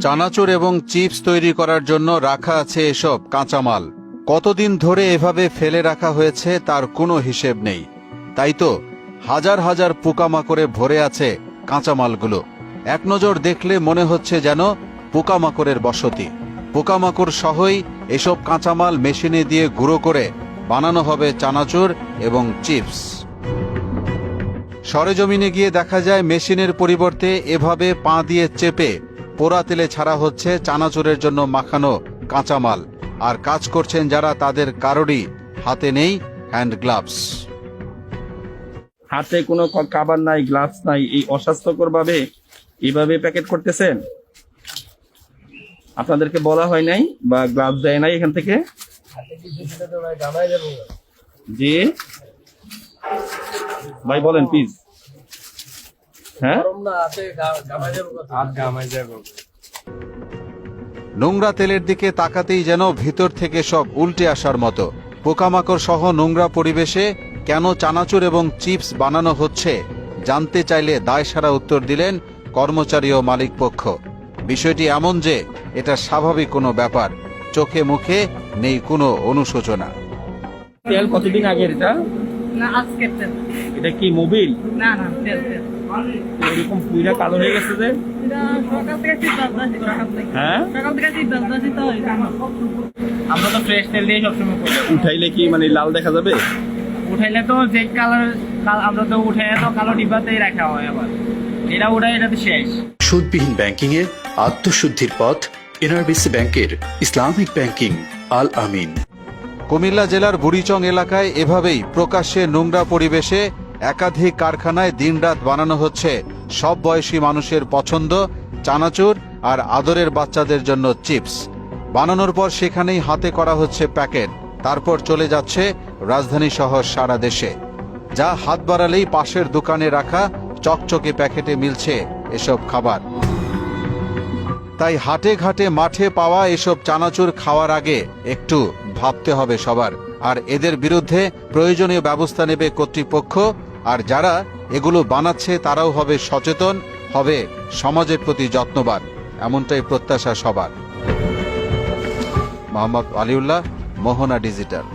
চানাচুর এবং চিপস তৈরি করার জন্য রাখা আছে এসব কাঁচামাল। কতদিন ধরে এভাবে ফেলে রাখা হয়েছে তার কোনো হিসেব নেই। তাই তো হাজার হাজার পোকামাকড়ে ভরে আছে কাঁচামালগুলো। এক নজর দেখলে মনে হচ্ছে যেন পোকামাকড়ের বসতি। পোকামাকড় সহই এসব কাঁচামাল মেশিনে দিয়ে গুঁড়ো করে বানানো হবে চানাচুর এবং চিপস। সরেজমিনে গিয়ে দেখা যায় মেশিনের পরিবর্তে এভাবে পা দিয়ে চেপে পোড়া তেলে ছাড়া হচ্ছে চানাচুরের জন্য মাখানো কাঁচামাল। আর কাজ করছেন যারা, তাদের কারোরই হাতে নেই হ্যান্ড গ্লাভস। হাতে কোনো কাভার নাই, গ্লাভস নাই, এই অস্বাস্থ্যকর ভাবে এইভাবে প্যাকেট করতেছেন। আপনাদেরকে বলা হয় নাই বা গ্লাভস দেয় নাই এখান থেকে? জি ভাই বলেন প্লিজ। হ্যাঁ, নোংরা তেলের দিকে তাকাতেই যেন ভিতর থেকে সব উল্টে আসার মতো। পোকামাকড় সহ নোংরা পরিবেশে কেন চানাচুর এবং চিপস বানানো হচ্ছে জানতে চাইলে দায়সারা উত্তর দিলেন কর্মচারী ও মালিক পক্ষ। বিষয়টি এমন যে এটা স্বাভাবিক কোনো ব্যাপার, চোখে মুখে নেই কোনো অনুশোচনা। তেল কতদিন আগের এটা? না, আজকের তেল। এটা কি মোবিল? না না, তেল তেল। এরকম পুইরা কালো হয়ে গেছে যে? এটা সকাল থেকে সিদ্ধান্ত আছে, সকাল থেকে। হ্যাঁ, সকাল থেকে সিদ্ধান্ত আছে তো এই জন্য। আমরা তো ফ্রেশ তেল দিয়ে সবসময় করি। উঠাইলে কি মানে লাল দেখা যাবে? উঠাইলে তো যে কালার, আমরা তো উঠাইলে তো কালো ডিব্বাতেই রাখা হয়। আবার এটা উঠাই, এটা তো শেষ। সুদবিহীন ব্যাংকিং এর আত্মশুদ্ধির পথ এনআরবিসি ব্যাংকের ইসলামিক ব্যাংকিং আল আমিন। কুমিল্লা জেলার বুড়িচং এলাকায় এভাবেই প্রকাশ্যে নোংরা পরিবেশে একাধিক কারখানায় দিনরাত বানানো হচ্ছে সব বয়সী মানুষের পছন্দ চানাচুর আর আদরের বাচ্চাদের জন্য চিপস। বানানোর পর সেখানেই হাতে করা হচ্ছে প্যাকেট, তারপর চলে যাচ্ছে রাজধানী সহ সারা দেশে। যা হাত বাড়ালেই পাশের দোকানে রাখা চকচকে প্যাকেটে মিলছে এসব খাবার। তাই হাটে ঘাটে মাঠে পাওয়া এসব চানাচুর খাওয়ার আগে একটু ভাবতে হবে সবার। আর এদের বিরুদ্ধে প্রয়োজনীয় ব্যবস্থা নেবে কর্তৃপক্ষ। আর যারা এগুলো বানাচ্ছে তারাও হবে সচেতন, হবে সমাজের প্রতি যত্নবান, এমনটাই প্রত্যাশা সবার। মোহাম্মদ আলিউল্লাহ, মোহনা ডিজিটাল।